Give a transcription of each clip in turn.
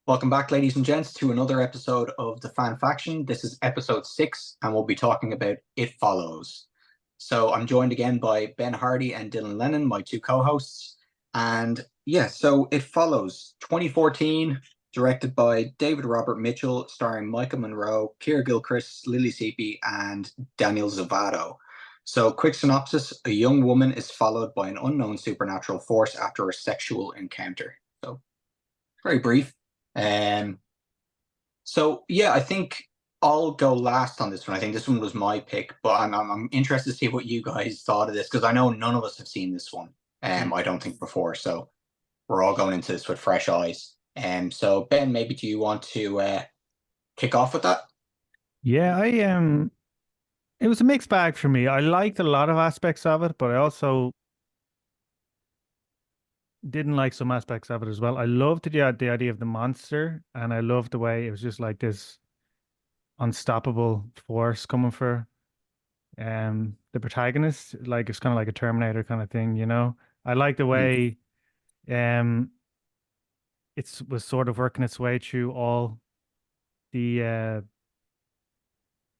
Welcome back, ladies and gents, to another episode of the FanFaction. This is episode 6, and we'll be talking about It Follows. So I'm joined again by Ben Hardy and Dylan Lennon, my two co-hosts. And yeah, so It Follows, 2014, directed by David Robert Mitchell, starring Micah Monroe, Keir Gilchrist, Lily Sepie, and Daniel Zovato. So, quick synopsis: a young woman is followed by an unknown supernatural force after a sexual encounter. So, very brief. Um, so yeah, I think I'll go last on this one. I think this one was my pick, but I'm interested to see what you guys thought of this because I know none of us have seen this one. Mm. I don't think before, so we're all going into this with fresh eyes. So Ben, maybe do you want to kick off with that? Yeah, it was a mixed bag for me. I liked a lot of aspects of it, but I also didn't like some aspects of it as well. I loved the idea of the monster, and I loved the way it was just like this unstoppable force coming for the protagonist. Like it's kind of like a Terminator kind of thing, you know. I like the Mm. way um it was sort of working its way through the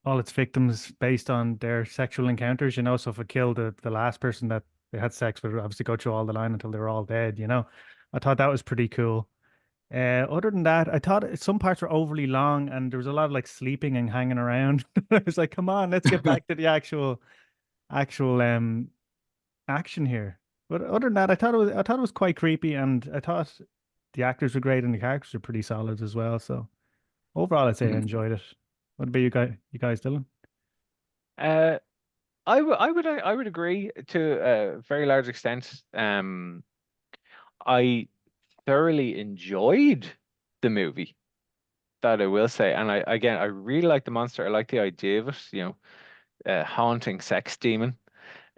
all its victims based on their sexual encounters, you know. So if it killed the last person that they had sex with, it would obviously go through all the line until they were all dead, you know. I thought that was pretty cool. Other than that, I thought some parts were overly long and there was a lot of like sleeping and hanging around. I was like, come on, let's get back to the actual action here. But other than that, I thought it was quite creepy, and I thought the actors were great and the characters were pretty solid as well. So overall, I'd say I Mhm. enjoyed it. What about you guys, Dylan? Uh, I would agree to a very large extent. I thoroughly enjoyed the movie, that I will say, and I really like the monster. I like the idea of it, haunting sex demon.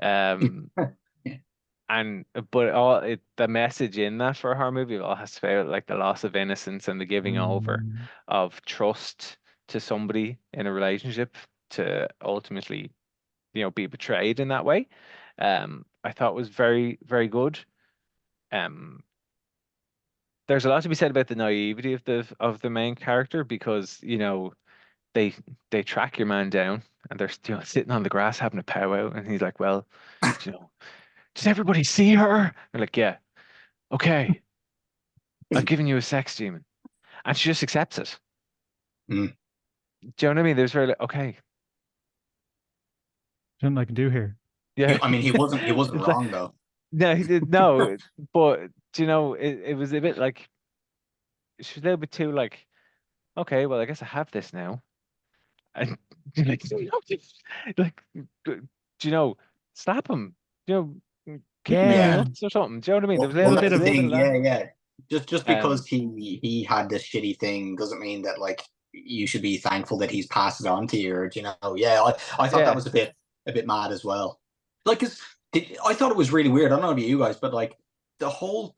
Um, and but the message in that for a horror movie all has to be about like the loss of innocence and the giving over Mm. of trust to somebody in a relationship to ultimately be betrayed in that way. I thought was very, very good. Um, there's a lot to be said about the naivety of the main character because they they track your man down and they're sitting on the grass having a powwow and he's like, well, you know, does everybody see her? They're like, yeah, okay, I've given you a sex demon, and she just accepts it. Mm. Do you know what I mean? There's very like, okay, Something I can do here. yeah. I mean, he wasn't It's like, wrong though. no, he did no, but it was a bit like she's a little bit too like, okay, well, I guess I have this now. And like, like, do you know, slap him, kick him in the Yeah, Yeah. nuts or something. Do you know what I mean? There was Well, little that's bit the a of little bit thing. of that. Yeah, yeah. Just because Um, he had this shitty thing doesn't mean that like you should be thankful that he's passed it on to you. Or, yeah. I thought that yeah, was a bit mad as well. Like, I thought it was really weird. I don't know about you guys, but like the whole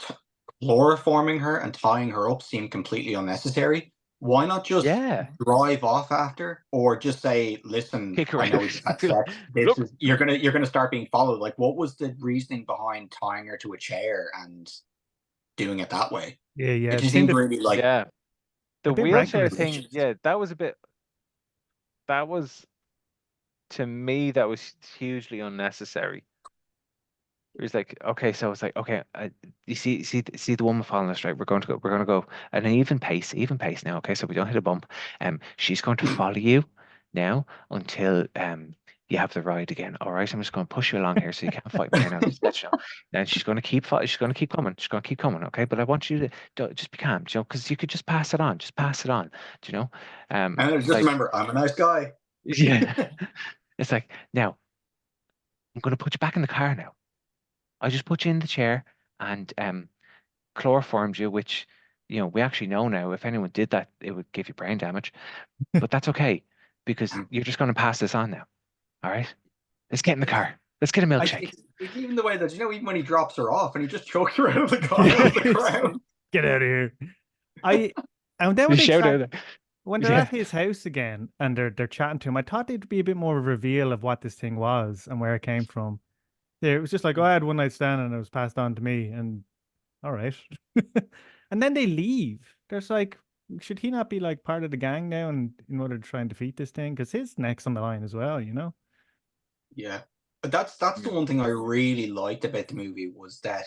chloroforming her and tying her up seemed completely unnecessary. Why not just yeah, drive off after, or just say, "Listen, kick her I know out. we just had Be like, sex. This look, is you're gonna start being followed." Like, what was the reasoning behind tying her to a chair and doing it that way? yeah, It yeah. just It seemed seemed really like yeah, a the bit wheelchair reckless. thing. malicious. Yeah, that was to me that was hugely unnecessary. It was like, okay, so it's like, okay, you see the woman following us, right? We're going to go at an even pace now. Okay, so we don't hit a bump. She's going to follow you now until you have the ride again. All right, I'm just going to push you along here so you can't fight me here now. Just let you know. Then she's going to she's going to keep coming. She's going to keep coming. Okay, but I want you to just be calm, because you could just pass it on. Just pass it on. Do you know? And It's just like, remember, I'm a nice guy. yeah, it's like now I'm going to put you back in the car now. I just put you in the chair and chloroformed you, which we actually know now if anyone did that, it would give you brain damage. But that's okay because you're just going to pass this on now. All right, let's get in the It's, car. Let's get a milkshake. it's even the way that even when he drops her off and he just chokes her out of the car out of the crowd. Get out of here. I and then You shout out. when they're Yeah, at his house again and they're chatting to him, I thought there'd be a bit more of a reveal of what this thing was and where it came from. Yeah, it was just like, oh, I had one night stand and it was passed on to me, and all right. And then they leave. There's like, should he not be like part of the gang now, and in order to try and defeat this thing, because his neck's on the line as well, you know? Yeah, but that's the one thing I really liked about the movie was that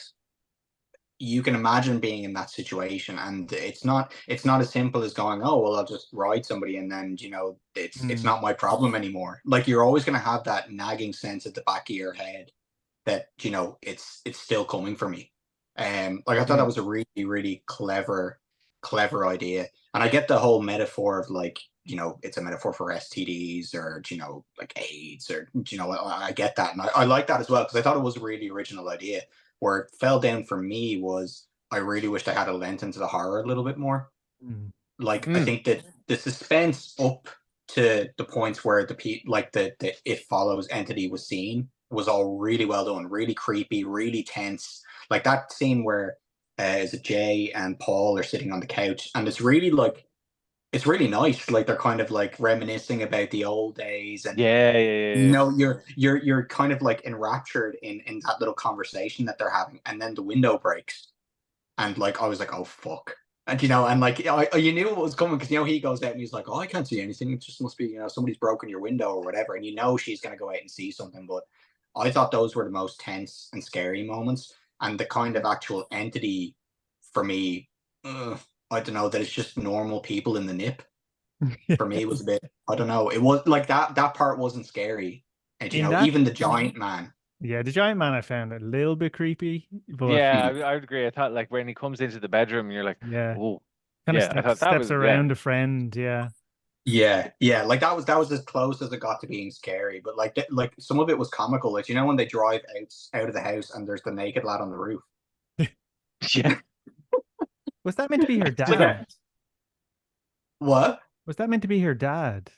you can imagine being in that situation, and it's not as simple as going, oh well, I'll just ride somebody and then it's not my problem anymore. Like you're always going to have that nagging sense at the back of your head that it's still coming for me. Like I thought that was a really really clever idea, and I get the whole metaphor of like it's a metaphor for STDs or like AIDS or I get that, and I like that as well because I thought it was a really original idea. Where it fell down for me was I really wished I had a lent into the horror a little bit more. Like I think that the suspense up to the points where the It Follows entity was seen was all really well done, really creepy, really tense. Like that scene where is it Jay and Paul are sitting on the couch, and it's really nice. Like they're kind of like reminiscing about the old days, and you're kind of like enraptured in that little conversation that they're having, and then the window breaks, and like I was like, oh fuck. And and like you knew what was coming because he goes out and he's like, oh, I can't see anything. It just must be somebody's broken your window or whatever, and she's gonna go out and see something. But I thought those were the most tense and scary moments, and the kind of actual entity for me, I don't know, that it's just normal people in the nip. For me, it was a bit, I don't know. It was like that part wasn't scary. And even the giant man. Yeah, the giant man I found a little bit creepy. But I would agree. I thought like when he comes into the bedroom, you're like, oh, kind of I thought that steps was around a friend. Yeah. Like that was as close as it got to being scary. But like some of it was comical. Like when they drive out of the house and there's the naked lad on the roof. Yeah. Was that meant to be her dad? What? Was that meant to be her dad?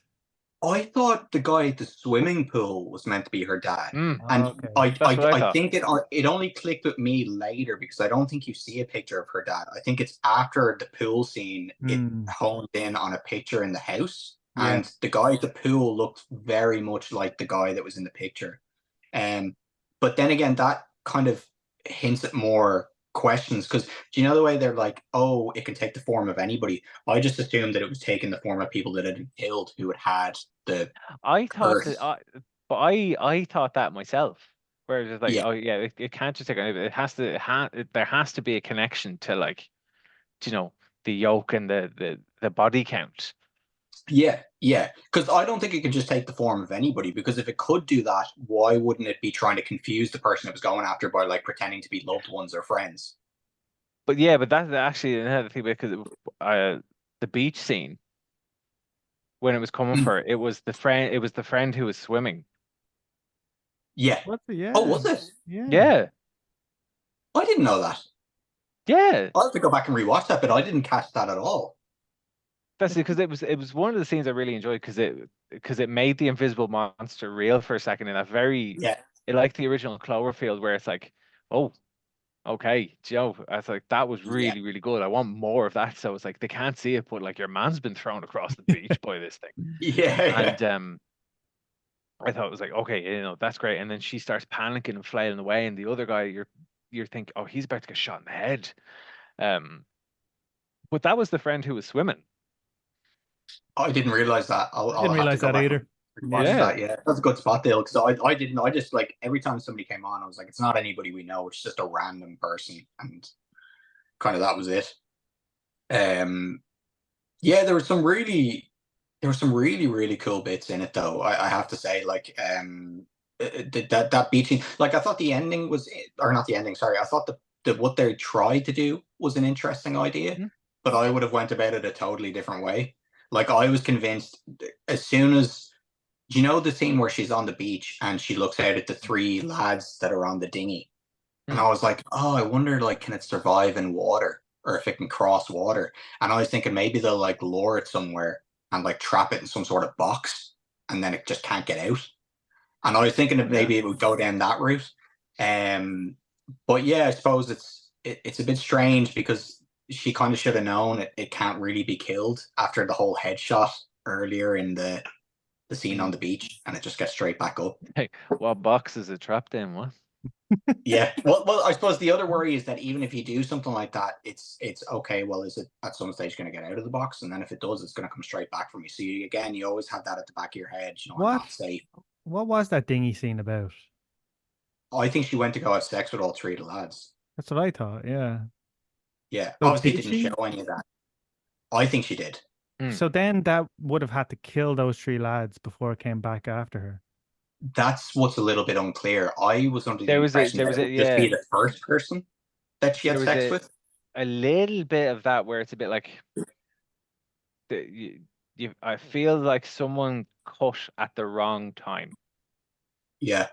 I thought the guy at the swimming pool was meant to be her dad, and okay. I think it only clicked with me later because I don't think you see a picture of her dad. I think it's after the pool scene it honed in on a picture in the house, and the guy at the pool looked very much like the guy that was in the picture. But then again, that kind of hints at more questions because do you know the way they're like, oh, it can take the form of anybody? I just assumed that it was taking the form of people that had been killed who had the I thought curse. but I thought that myself. Whereas it's like, Yeah. oh yeah, it can't just take anybody. It has to there has to be a connection to like, the yolk and the body count. Yeah, because I don't think it could just take the form of anybody, because if it could do that, why wouldn't it be trying to confuse the person it was going after by like pretending to be loved ones or friends? But yeah, but that's actually another thing because the beach scene when it was coming for it was the friend who was swimming. Yeah. What's it? Yeah. Oh, was it? Yeah. I didn't know that. Yeah. I'll have to go back and rewatch that, but I didn't catch that at all. That's because it was one of the scenes I really enjoyed because it made the invisible monster real for a second in that very it like the original Cloverfield where it's like, oh, okay, Joe, I was like that was really really good. I want more of that. So it's like they can't see it, but like your man's been thrown across the beach by this thing. And I thought it was like, okay, that's great. And then she starts panicking and flailing away, and the other guy, you're thinking, oh, he's about to get shot in the head. But that was the friend who was swimming. I didn't realize that. I didn't realize that either. That. Yeah, that's a good spot, Dale. Because I didn't. I just like every time somebody came on, I was like, it's not anybody we know. It's just a random person, and kind of that was it. Yeah, there were some really really cool bits in it, though. I have to say, like that beaching. Like I thought the ending was, or not the ending. Sorry, I thought the what they tried to do was an interesting idea, but I would have went about it a totally different way. Like I was convinced as soon as the scene where she's on the beach and she looks out at the three lads that are on the dinghy, and I was like, oh, I wonder, like, can it survive in water or if it can cross water? And I was thinking maybe they'll like lure it somewhere and like trap it in some sort of box, and then it just can't get out. And I was thinking that maybe it would go down that route. But yeah, I suppose it's a bit strange because she kind of should have known it can't really be killed after the whole headshot earlier in the scene on the beach, and it just gets straight back up. Hey, what box is it trapped in? What? Yeah. Well, I suppose the other worry is that even if you do something like that, it's okay. Well, is it at some stage going to get out of the box? And then if it does, it's going to come straight back from you. So you always have that at the back of your head. You know, I'm What? not safe. What was that dingy scene about? I think she went to go have sex with all three of the lads. That's what I thought. Yeah. Yeah. So Obviously, did didn't show she? any of that. I think she did. So then that would have had to kill those three lads before it came back after her. That's what's a little bit unclear. I was under the There was impression that it would just be yeah, the first person that she there had was sex with. a little bit of that where it's a bit like I feel like someone cut at the wrong time Yeah.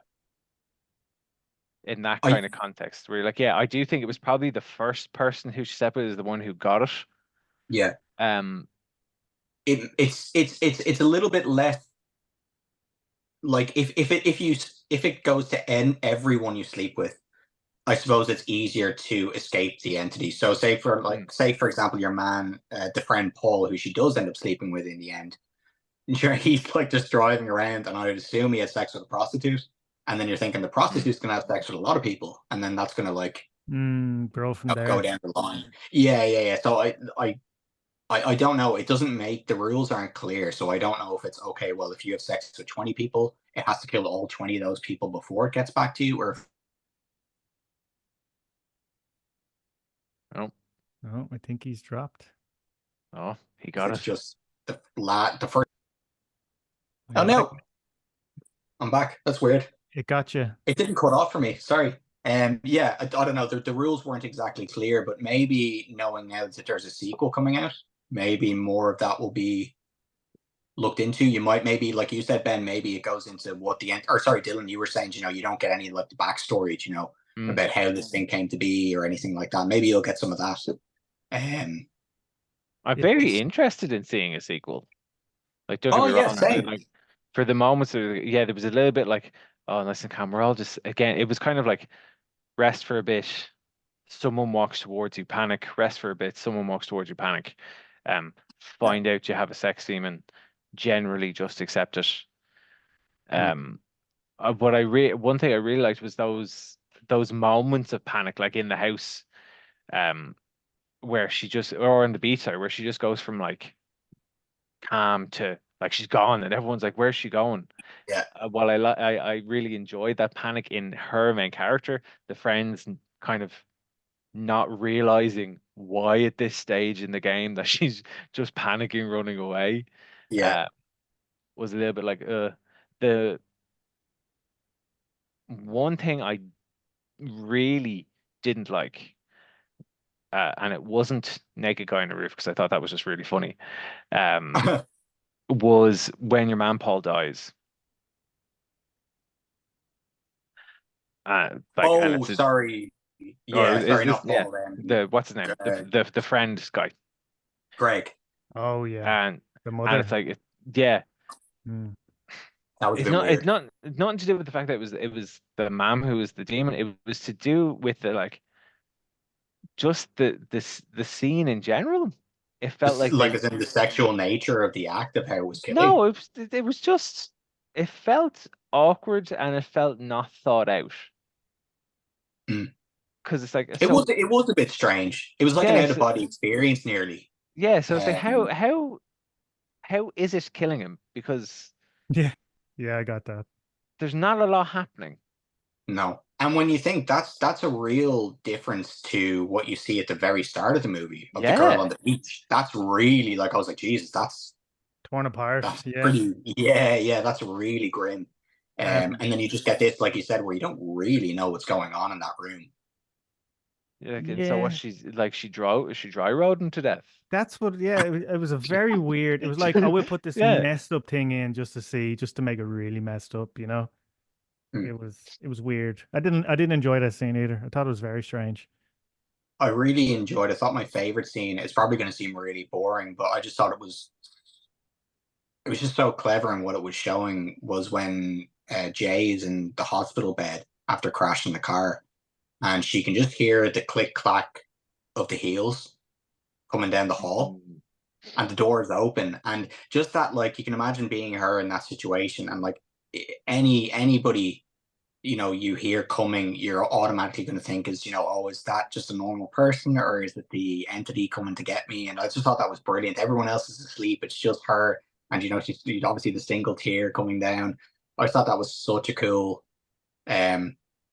in that I kind of context. Where you're like, yeah, I do think it was probably the first person who she slept with is the one who got it. yeah. Um, It's a little bit less like if it goes to end everyone you sleep with, I suppose it's easier to escape the entity. So say for example your man, the friend Paul, who she does end up sleeping with in the end. And sure, he's like just driving around, and I would assume he had sex with a prostitute. And then you're thinking the prostitute's gonna have sex with a lot of people, and then that's gonna like Grow from go there. down the line. Yeah. So I don't know. It doesn't make the rules aren't clear, so I don't know if it's okay. Well, if you have sex with 20 people, it has to kill all 20 of those people before it gets back to you, or if oh, Oh, I think he's dropped. oh, he got it's it. just the first. Oh Yeah, no, I'm back. That's weird. it got you. It didn't cut off for me. Sorry. Yeah, I don't know. The rules weren't exactly clear, but maybe knowing now that there's a sequel coming out, maybe more of that will be looked into. You might maybe, like you said, Ben, maybe it goes into what the end. Or sorry, Dylan, you were saying, you don't get any like the backstory, about how this thing came to be or anything like that. Maybe you'll get some of that. I'm very interested in seeing a sequel. Like, don't get Oh me yeah, wrong. same. Like, for the moments, yeah, there was a little bit like, oh, nice and calm. We're all just again. It was kind of like rest for a bit. Someone walks towards you, panic. Rest for a bit. Someone walks towards you, panic. Find out you have a sex demon. Generally, just accept it. What one thing I really liked was those moments of panic, like in the house, where she just or on the beach side, where she just goes from like calm to like she's gone, and everyone's like, "Where's she going?" Yeah. While I really enjoyed that panic in her main character, the friends kind of not realizing why at this stage in the game that she's just panicking, running away, Yeah. was a little bit like the one thing I really didn't like, and it wasn't naked guy on the roof because I thought that was just really funny. Was when your man Paul dies. And Oh, it's sorry. or Yeah, is sorry, this not yeah Paul. the what's his name Uh, the friend guy Greg. Oh yeah, and the and it's mother. like yeah Mm. That was a bit it's weird. nothing to do with the fact that it was the mom who was the demon. It was to do with the like just the scene in general. It felt like Like they as in the sexual nature of the act of how it was killing. no it was just it felt awkward and it felt not thought out Mm. because it's like It was so a bit strange. It was like an out yes of body experience nearly. so it's like how is it killing him because Yeah, yeah, I got that. there's not a lot happening. No. And when you think that's a real difference to what you see at the very start of the movie of the girl Yeah. on the beach. That's really like I was like, Jesus, Torn apart. that's Yeah. pretty that's really grim. And then you just get this, like you said, where you don't really know what's going on in that room. Like, and so what Yeah, she's like she dry rode him to death. that's what. Yeah, it was a very weird. It was like, oh, we'll put this Yeah. messed up thing in just to see, just to make it really messed up. You know, Hmm. it was weird. I didn't enjoy that scene either. I thought it was very strange. I really enjoyed it. I thought my favorite scene, it's probably going to seem really boring, but I just thought it was just so clever, and what it was showing was when Jay is in the hospital bed after crashing the car, and she can just hear the click clack of the heels coming down the hall, and the door is open, and just that, like, you can imagine being her in that situation, and like anybody you hear coming, you're automatically going to think is, oh, is that just a normal person or is it the entity coming to get me? And I just thought that was brilliant. Everyone else is asleep. It's just her. And, she's obviously the single tear coming down. I thought that was such a cool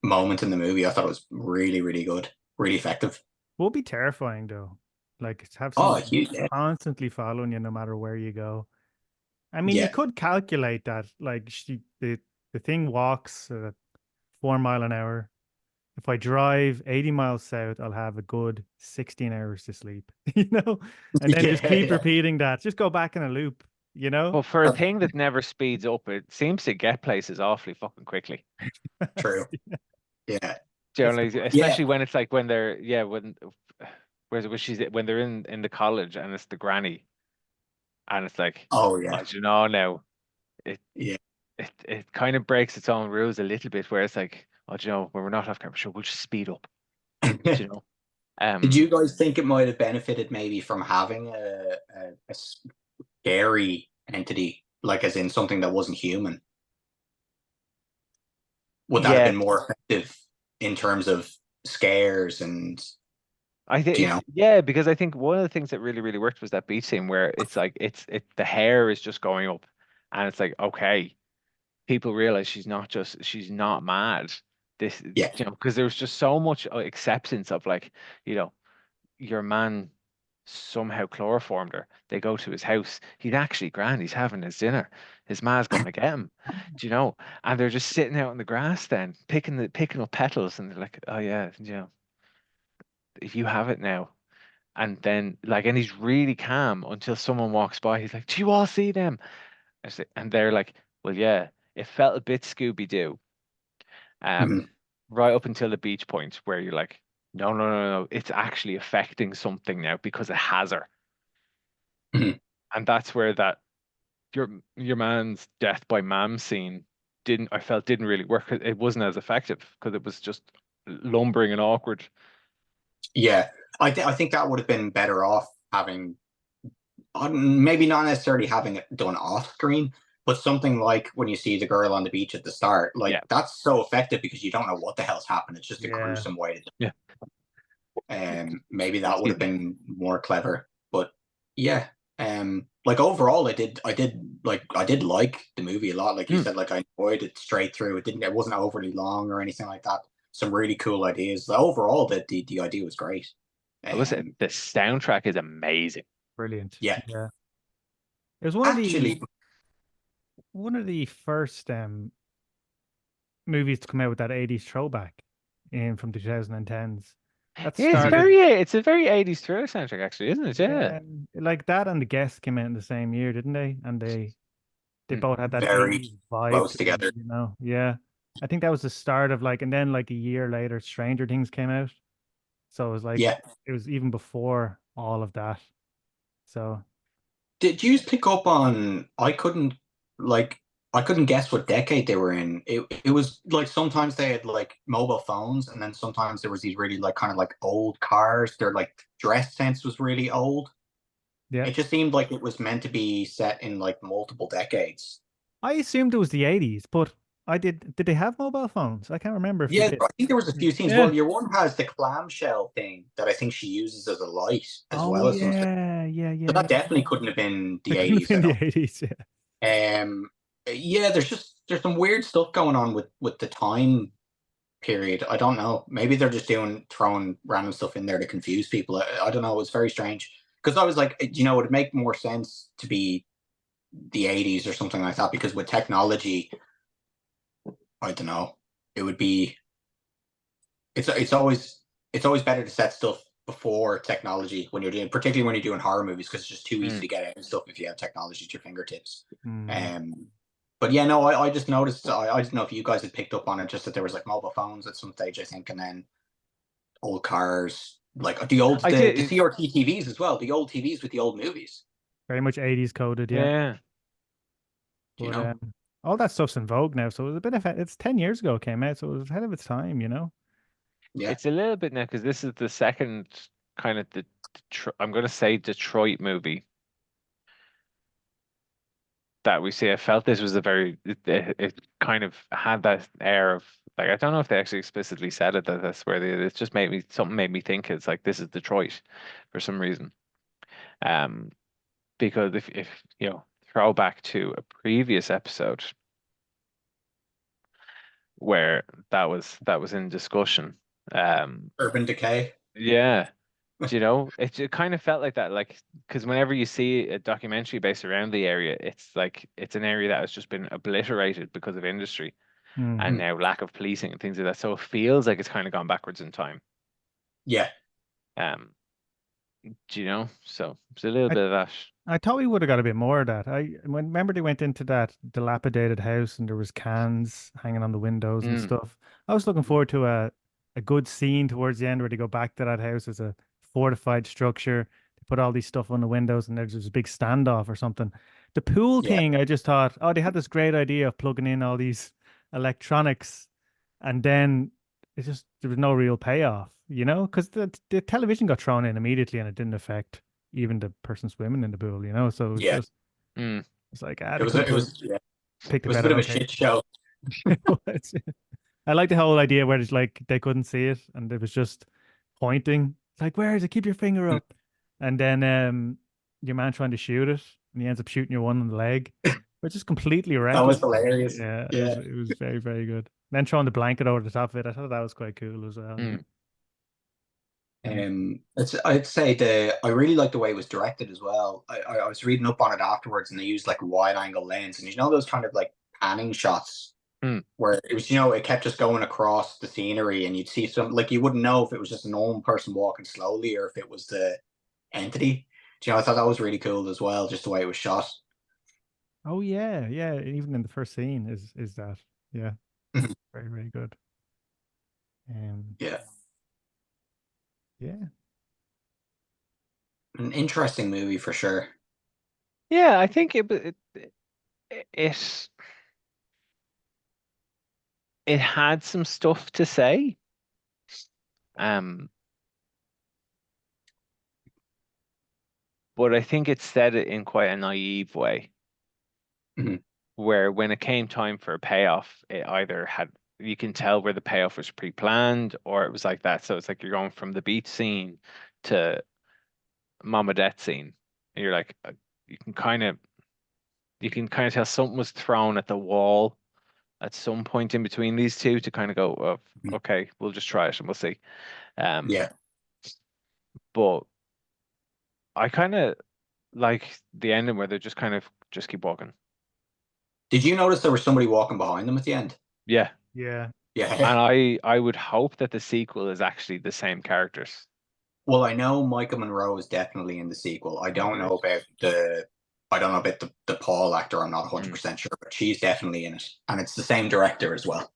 moment in the movie. I thought it was really, really good, really effective. Will be terrifying though. Like have Oh, something yeah. constantly following you no matter where you go. I mean, you Yeah. could calculate that. Like the thing walks at 4 mile an hour. If I drive 80 miles south, I'll have a good 16 hours to sleep, and then just keep Yeah. repeating that. Just go back in a loop, But for a thing that never speeds up, it seems to get places awfully fucking quickly. True. Yeah. Generally, Yeah. especially when it's like when they're where's it when when they're in the college and it's the granny and it's like, Oh, yeah. Now it Yeah. it kind of breaks its own rules a little bit where it's like, when we're not off camera, sure, we'll just speed up. You know? Did you guys think it might have benefited maybe from having a scary entity, like as in something that wasn't human? Would that have Yeah, been more effective in terms of scares and I do you think know? yeah, because I think one of the things that really, really worked was that beach scene where it's like the hair is just going up and it's like, okay, people realize she's not mad. This, Yeah. because there was just so much acceptance of like, you know, your man somehow chloroformed her. They go to his house. He's actually grand. He's having his dinner. His ma's gonna get him. Do you know? And they're just sitting out in the grass then, picking up petals, and they're like, oh yeah, if you have it now. And then and he's really calm until someone walks by. He's like, do you all see them? And they're like, well, yeah. It felt a bit Scooby Doo. Mhm. Right up until the beach point where you're like, no, no, no, no, it's actually affecting something now because it has her. Mhm. And that's where that your man's death by mam scene didn't really work. It wasn't as effective because it was just lumbering and awkward. Yeah. I think that would have been better off having maybe not necessarily having it done off screen, but something like when you see the girl on the beach at the start, like Yeah. that's so effective because you don't know what the hell's happened. It's just a Yeah. gruesome way to Yeah. maybe that would have been more clever. But yeah. Like overall I did like the movie a lot. Like you said, like I enjoyed it straight through. It wasn't overly long or anything like that. Some really cool ideas. Overall the idea was great. Listen, the soundtrack is amazing. Brilliant. Yeah. Yeah. It was Actually, one of the first movies to come out with that 80s throwback in from the 2010s. That Yeah, started it's a very 80s thriller soundtrack actually, isn't it? Yeah. like that and The Guest came out in the same year, didn't they? And they both had that very 80s vibe close to them, together. Yeah. I think that was the start of and then like a year later, Stranger Things came out. So it was Yeah. it was even before all of that. So Did you pick up on? I couldn't guess what decade they were in. It was like sometimes they had like mobile phones, and then sometimes there was these really like kind of like old cars. Their like dress sense was really old. yeah. It just seemed like it was meant to be set in like multiple decades. I assumed it was the 80s, but did they have mobile phones? I can't remember if they Yeah, did. I think there was a few scenes. Yeah. Well, your one has the clamshell thing that I think she uses as a light as Oh well as something. yeah, So that yeah. definitely couldn't have been the It could have 80s. I been the don't. 80s, yeah. Yeah, there's some weird stuff going on with the time period. I don't know. Maybe they're just throwing random stuff in there to confuse people. I don't know. It was very strange because I was like, it'd make more sense to be the 80s or something like that because with technology, I don't know. It would be. It's always better to set stuff before technology when you're doing, particularly when you're doing horror movies, because it's just too easy to get out and stuff if you have technology at your fingertips. Um, but yeah, no, I just noticed. I didn't know if you guys had picked up on it, just that there was like mobile phones at some stage, I think, and then old cars, like I the did. CRT TVs as well, the old TVs with the old movies. Very much 80s coded, yeah. Yeah. Do you But know? all that stuff's in vogue now, so it was a bit of it's 10 years ago it came out, so it was ahead of its time. Yeah. It's a little bit now because this is the second kind of I'm going to say Detroit movie that we see. I felt this was a very it kind of had that air of like, I don't know if they actually explicitly said it that that's where it just made me think it's like this is Detroit for some reason. Um, because if you know, throw back to a previous episode where that was in discussion. Urban Decay. Yeah. Do you know, it kind of felt like that, like, because whenever you see a documentary based around the area, it's like it's an area that has just been obliterated because of industry and Mm. now lack of policing and things like that. So it feels like it's kind of gone backwards in time. Yeah. Um, do you know? So it's a little I bit of that. I thought we would have got a bit more of that. Remember they went into that dilapidated house and there was cans hanging on the windows and Mm, stuff. I was looking forward to a good scene towards the end where they go back to that house as a fortified structure. They put all these stuff on the windows and there's this big standoff or something. The pool Yeah. thing, I just thought, oh, they had this great idea of plugging in all these electronics, and then there was no real payoff, because the television got thrown in immediately and it didn't affect even the person swimming in the pool, So it was Yeah. just, mm. it's like, It they was could it have was yeah. picked It a was a better bit of a location. shit show. It was. I like the whole idea where it's like they couldn't see it and it was just pointing. It's like, where is it? Keep your finger Mm. up. And then your man trying to shoot it and he ends up shooting your one in the leg, which is completely That was reckless. hilarious. Yeah, Yeah. it was very, very good. Then throwing the blanket over the top of it, I thought that was quite cool as well. Mm. I'd say I really like the way it was directed as well. I was reading up on it afterwards, and they used like a wide angle lens, and those kind of like panning shots Mm. where it was, it kept just going across the scenery, and you'd see some like you wouldn't know if it was just a normal person walking slowly or if it was the entity. I thought that was really cool as well, just the way it was shot. Oh yeah, yeah. Even in the first scene is that. Yeah. Mhm. Very, very good. Yeah, Yeah. an interesting movie for sure. Yeah, I think it it had some stuff to say. Um, but I think it said it in quite a naive way, Mhm. where when it came time for a payoff, it either had you can tell where the payoff was pre-planned or it was like that. So it's like you're going from the beach scene to Mama Death scene, and you're like, you can kind of tell something was thrown at the wall at some point in between these two to kind of go, oh, Mhm. okay, we'll just try it and we'll see. Yeah. But I kind of like the ending where they just kind of just keep walking. Did you notice there was somebody walking behind them at the end? Yeah. Yeah. Yeah. And I would hope that the sequel is actually the same characters. Well, I know Michael Monroe is definitely in the sequel. I don't know about the Paul actor. I'm not 100% sure, but she's definitely in it, and it's the same director as well.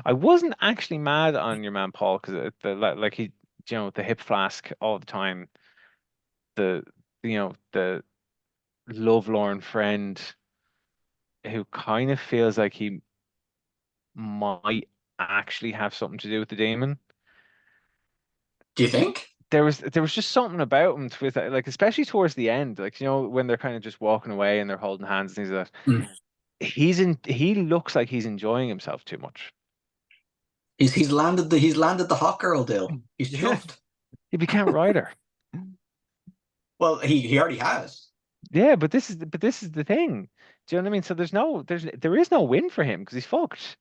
I wasn't actually mad on your man Paul because like he, the hip flask all the time, the the lovelorn friend who kind of feels like he might actually have something to do with the demon. Do you think? There was just something about him with that, like especially towards the end, like when they're kind of just walking away and they're holding hands and things like that. Mm. He looks like he's enjoying himself too much. He's landed the hot girl deal. He's Yeah. chuffed. He became rider. Well, he already has. Yeah, but this is the thing. Do you know what I mean? So there is no win for him because he's fucked.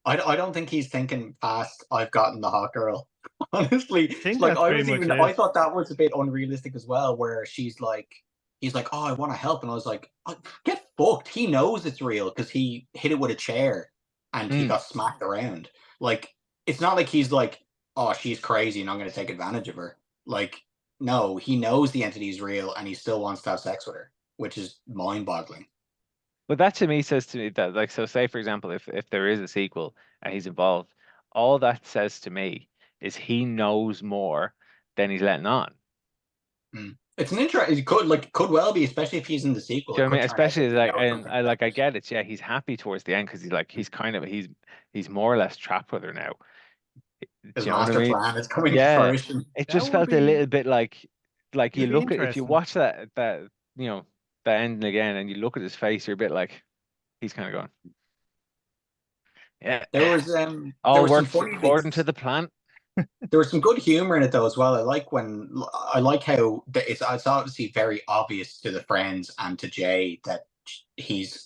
I don't think he's thinking past I've gotten the hot girl. Honestly, I think like that's pretty much I it. thought that was a bit unrealistic as well, where he's like, oh, I want to help, and I was like, oh, get fucked. He knows it's real because he hit it with a chair and he Mm. got smacked around. Like, it's not like he's like, oh, she's crazy and I'm going to take advantage of her. Like, no, he knows the entity is real and he still wants to have sex with her, which is mind-boggling. But that to me says to me that, like, so say for example, if there is a sequel and he's involved, all that says to me is he knows more than he's letting on. It's an interesting. It could well be, especially if he's in the sequel. Do you It know what I could mean? turn out Especially that like, and like I get it. Yeah, he's happy towards the end because he's more or less trapped with her now. Do his you know what I master mean? plan is coming to Yeah, fruition. it That just would felt a be little bit like you it'd be look at if you interesting. watch that you know that ending again, and you look at his face, you're a bit like, he's kind of going, yeah, There all was some works funny according to bits. the plan. There was some good humor in it though as well. I like how it's obviously very obvious to the friends and to Jay that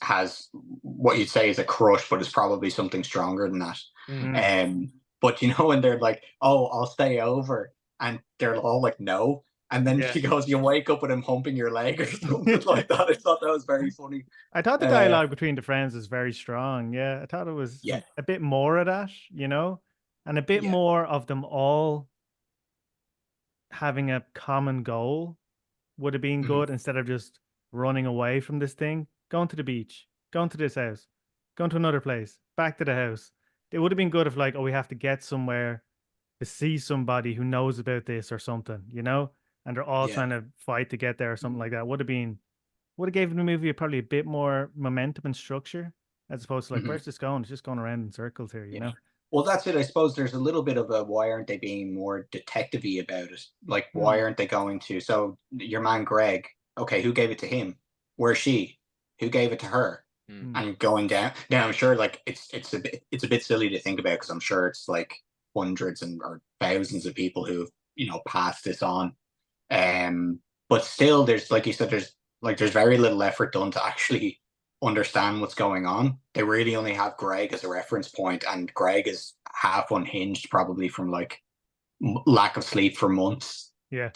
has what you'd say is a crush, but it's probably something stronger than that. But you know when they're like, "Oh, I'll stay over," and they're all like, "No," and then she goes, "You wake up with him humping your leg or something like that." I thought that was very funny. I thought the dialogue between the friends was very strong. Yeah, I thought it was Yeah. a bit more of that, you know, and a bit Yeah. more of them all having a common goal would have been good instead of just running away from this thing, going to the beach, going to this house, going to another place, back to the house. It would have been good if like, oh, we have to get somewhere to see somebody who knows about this or something, you know, and they're all Yeah. trying to fight to get there or something like that. Would have gave the movie probably a bit more momentum and structure as opposed to like, where's this going? It's just going around in circles here, you know? Well, that's it. I suppose there's a little bit of a why aren't they being more detective-y about it? Like, why aren't they going to? So your man Greg, okay, who gave it to him? Where's she? Who gave it to her? And going down. Now I'm sure like it's a bit silly to think about because I'm sure it's like hundreds or thousands of people who've passed this on. But still, there's like you said, there's very little effort done to actually understand what's going on. They really only have Greg as a reference point, and Greg is half unhinged, probably from like lack of sleep for months. Yeah,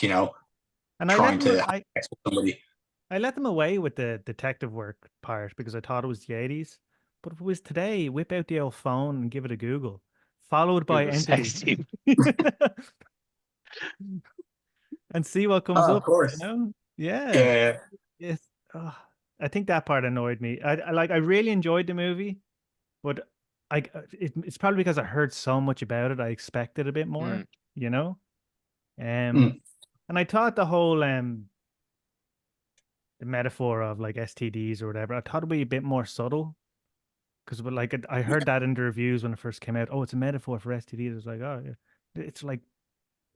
and trying to have sex with somebody. I let them away with the detective work part because I thought it was the 80s. But if it was today, whip out the old phone and give it a Google, followed by entity, and see what comes up. Of course, Yeah. It's, I think that part annoyed me. I really enjoyed the movie, but it's probably because I heard so much about it. I expected a bit more, you know. And I thought the whole the metaphor of like STDs or whatever, I thought it'd be a bit more subtle. Because like I heard that in the reviews when it first came out. Oh, it's a metaphor for STDs. It was like, oh, yeah. It's like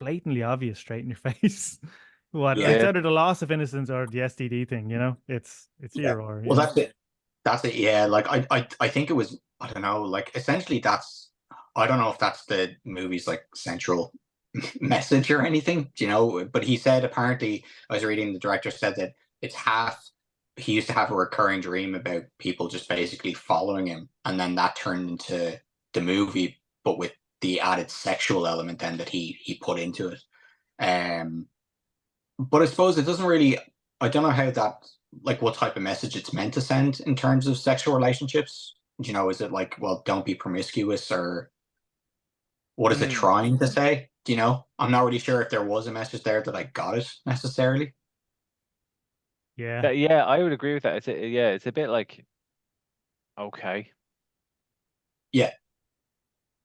blatantly obvious, straight in your face. What it's either the loss of innocence or the STD thing, you know? It's either or. Well, that's it. That's it. Yeah, like I think it was. I don't know. Like essentially, I don't know if that's the movie's like central message or anything, but he said apparently I was reading the director said that it's half he used to have a recurring dream about people just basically following him, and then that turned into the movie, but with the added sexual element then that he put into it. But I suppose it doesn't really. I don't know how that like what type of message it's meant to send in terms of sexual relationships. Is it like, well, don't be promiscuous, or what is it trying to say? I'm not really sure if there was a message there that I got it necessarily. Yeah, I would agree with that. It's a bit like, okay. Yeah.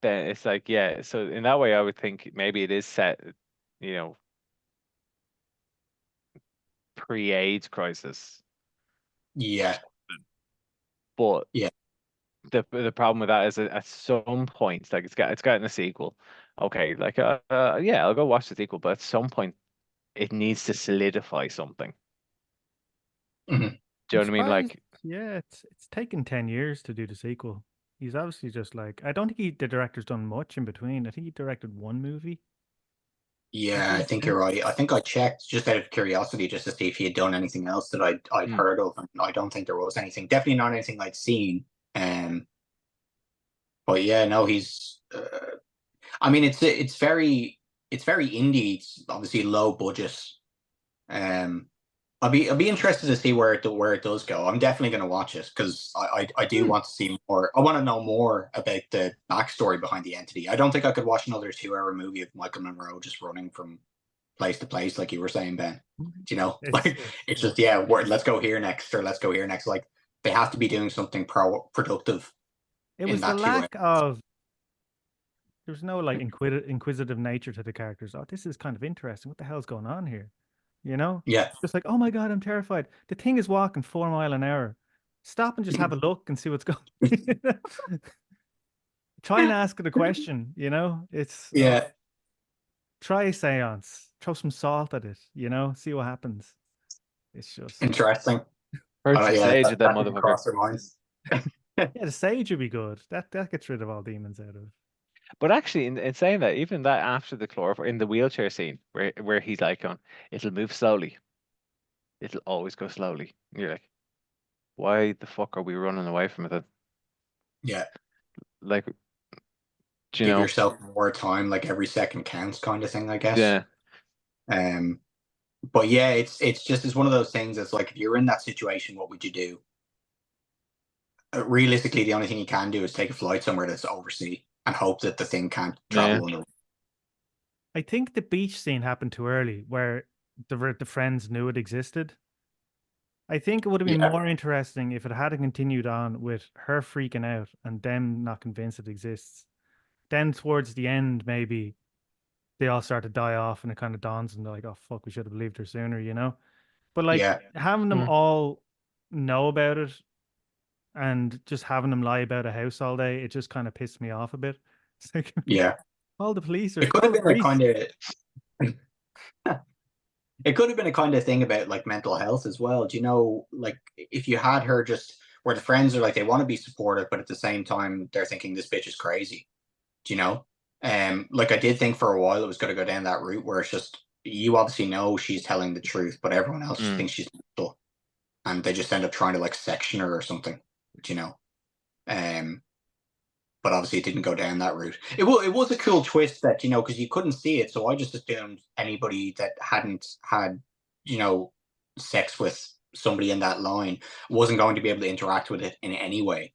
Then it's like, yeah. So in that way, I would think maybe it is set, pre-AIDS crisis. Yeah. But yeah, the problem with that is that at some point, like it's gotten a sequel. Okay, like yeah, I'll go watch the sequel, but at some point, it needs to solidify something. Do you know what I mean? Like, yeah, it's taken 10 years to do the sequel. He's obviously just like, I don't think the director's done much in between. I think he directed one movie. Yeah, I think you're right. I think I checked just out of curiosity just to see if he had done anything else that I'd heard of, and I don't think there was anything. Definitely not anything I'd seen. But yeah, no, he's. I mean, it's very indie. It's obviously low budget. I'll be interested to see where it does go. I'm definitely going to watch it because I do want to see more. I want to know more about the backstory behind the entity. I don't think I could watch another 2-hour movie of Michael Monroe just running from place to place, like you were saying, Ben. It's just let's go here next, or let's go here next. Like they have to be doing something productive. It was the lack of. There's no like inquisitive nature to the characters. Oh, this is kind of interesting. What the hell's going on here? Yeah. Just like, oh my God, I'm terrified. The thing is walking 4 miles an hour. Stop and just have a look and see what's going on. Try and ask it a question, It's try a seance. Throw some salt at it, see what happens. It's just interesting. First the Yeah, sage of that that didn't motherfucker. cross their minds. Yeah, the sage would be good. That gets rid of all demons out of. But actually, in saying that, even that after the chloroform in the wheelchair scene, where he's like, going, it'll move slowly. It'll always go slowly. And you're like, why the fuck are we running away from it then? Yeah, Like, do you give know? yourself more time, like every second counts, kind of thing, I guess. Yeah. But yeah, it's one of those things. It's like if you're in that situation, what would you do? Realistically, the only thing you can do is take a flight somewhere that's overseas and hope that the thing can't travel under. I think the beach scene happened too early, where the friends knew it existed. I think it would have been Yeah. more interesting if it had continued on with her freaking out and them not convinced it exists. Then towards the end, maybe they all start to die off and it kind of dawns and they're like, oh fuck, we should have believed her sooner, you know? But like Yeah. having them Mm. all know about it and just having them lie about a house all day, it just kind of pissed me off a bit. It's like, Yeah. call the police or It could call have the been a priest. kind of it could have been a kind of thing about like mental health as well. Do you know, like if you had her just where the friends are like they want to be supportive, but at the same time they're thinking this bitch is crazy. Do you know? Like I did think for a while it was going to go down that route where it's just you obviously know she's telling the truth, but everyone else just thinks she's mental, and they just end up trying to like section her or something. Do you know? Um, but obviously it didn't go down that route. It was a cool twist that because you couldn't see it, so I just assumed anybody that hadn't had sex with somebody in that line wasn't going to be able to interact with it in any way.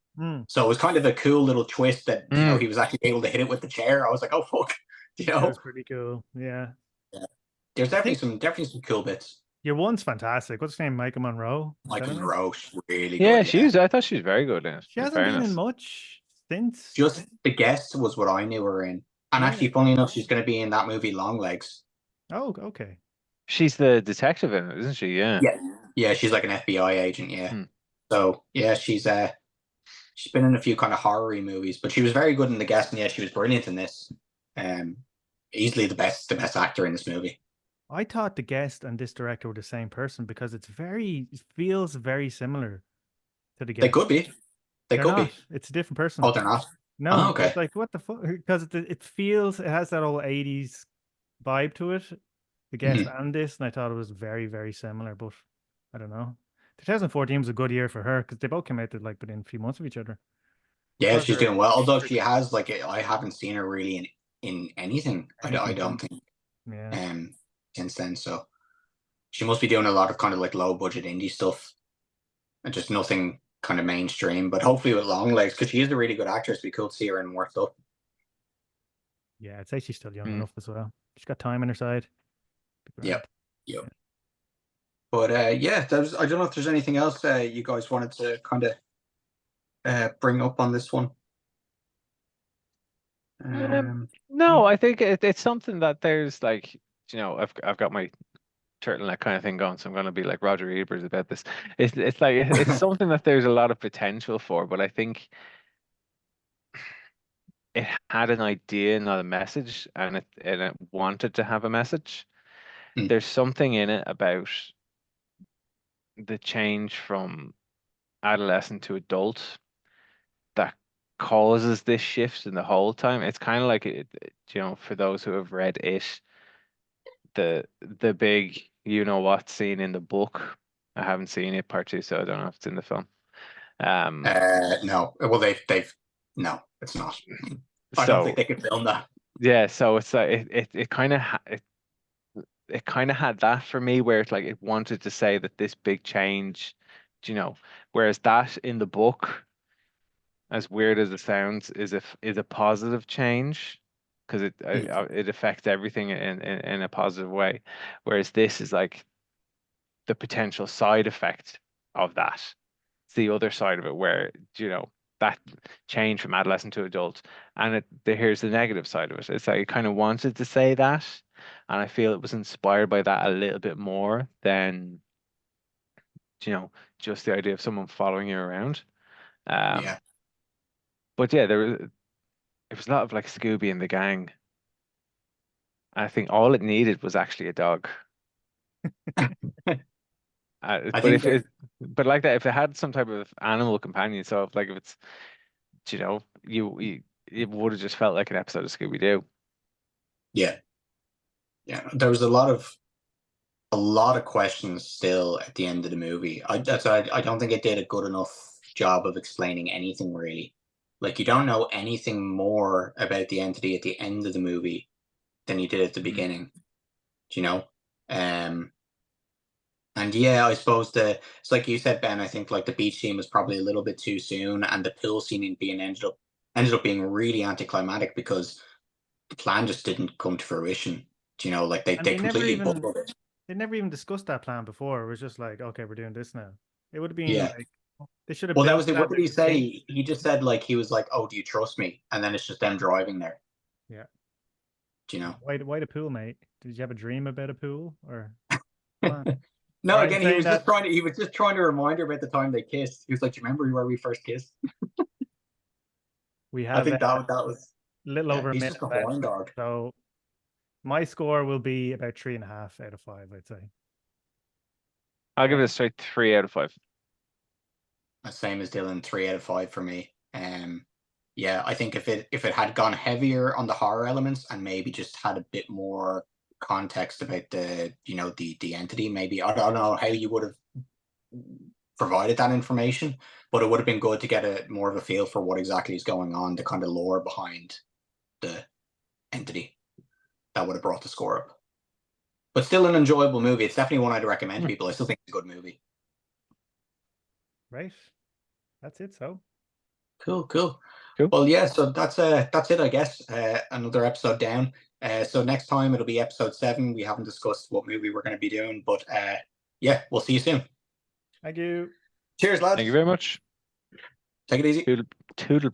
So it was kind of a cool little twist that he was actually able to hit it with the chair. I was like, oh fuck, That was pretty cool. Yeah. There's definitely some cool bits. Your one's fantastic. What's her name? Michael Monroe. Michael Monroe, really Yeah, good. I thought she was very good in it. She In hasn't been in fairness. much since. Just The Guest was what I knew her in. And actually, funny enough, she's going to be in that movie Longlegs. Oh, okay. She's the detective in it, isn't she? Yeah. Yeah, she's like an FBI agent. Yeah. So yeah, she's been in a few kind of horror movies, but she was very good in The Guest, and yeah, she was brilliant in this. Easily the best actor in this movie. I thought The Guest and this director were the same person because it feels very similar to The Guest. They could be. They're not. It's a different person. Oh, they're not. No, okay. It's like what the fuck? Because it has that old 80s vibe to it. The Guest and this, and I thought it was very, very similar, but I don't know. 2014 was a good year for her because they both came out like within a few months of each other. Yeah, she's doing well. Although she has I haven't seen her really in anything. I don't think. Yeah. Since then, so she must be doing a lot of kind of like low budget indie stuff, and just nothing kind of mainstream. But hopefully with Longlegs, because she is a really good actress, it'd be cool to see her in more stuff. Yeah, I'd say she's still young enough as well. She's got time on her side. Yep. But I don't know if there's anything else you guys wanted to kind of bring up on this one. No, I think it's something that there's like, I've got my turtleneck kind of thing going, so I'm going to be like Roger Ebert about this. It's like it's something that there's a lot of potential for, but I think it had an idea, not a message, and it wanted to have a message. There's something in it about the change from adolescent to adult that causes this shift in the whole time. It's kind of like for those who have read it, the big what scene in the book. I haven't seen it part 2, so I don't know if it's in the film. No. Well, they've no, it's not. I don't think they could film that. Yeah, so it's like it kind of it kind of had that for me, where it's like it wanted to say that this big change, whereas that in the book, as weird as it sounds, is a positive change because it affects everything in a positive way, whereas this is like the potential side effect of that. It's the other side of it where that change from adolescent to adult, and here's the negative side of it. It's like it kind of wanted to say that, and I feel it was inspired by that a little bit more than just the idea of someone following you around. But yeah, it was a lot of like Scooby and the gang. I think all it needed was actually a dog. I think But like that, if it had some type of animal companion, so if, like if it's, you know, you it would have just felt like an episode of Scooby-Doo. Yeah. There was a lot of questions still at the end of the movie. I don't think it did a good enough job of explaining anything really. Like, you don't know anything more about the entity at the end of the movie than you did at the beginning. Do you know? And yeah, I suppose it's like you said, Ben. I think like the beach scene was probably a little bit too soon, and the pool scene ended up being really anticlimactic because the plan just didn't come to fruition. Do you know, like they And they never completely even butchered it. they never even discussed that plan before. It was just like, okay, we're doing this now. It would have been Yeah. like they should have Well, that built was it. that What did he in the say? He just said like he was like, "Oh, do you trust me?" And then it's just them driving there. Yeah. Do you know? Why the pool, mate? Did you have a dream about a pool, or come on? No, Or are you again, saying that he was just trying to remind her about the time they kissed. He was like, "Do you remember where we first kissed?" we I have think that was a little over a he's minute just a left? horn dog. So my score will be about 3.5 out of 5, I'd say. I'll give it a straight 3 out of 5. Same as Dylan, 3 out of 5 for me. Yeah, I think if it had gone heavier on the horror elements and maybe just had a bit more context about the the entity, maybe I don't know how you would have provided that information, but it would have been good to get a more of a feel for what exactly is going on, the kind of lore behind the entity. That would have brought the score up. But still an enjoyable movie. It's definitely one I'd recommend to people. I still think it's a good movie. Right. That's it. So Cool. Well, yeah, so that's it, I guess. Another episode down. So next time it'll be episode 7. We haven't discussed what movie we're going to be doing, but yeah, we'll see you soon. thank you. Cheers, lads. Thank you very much. Take it easy. Toodle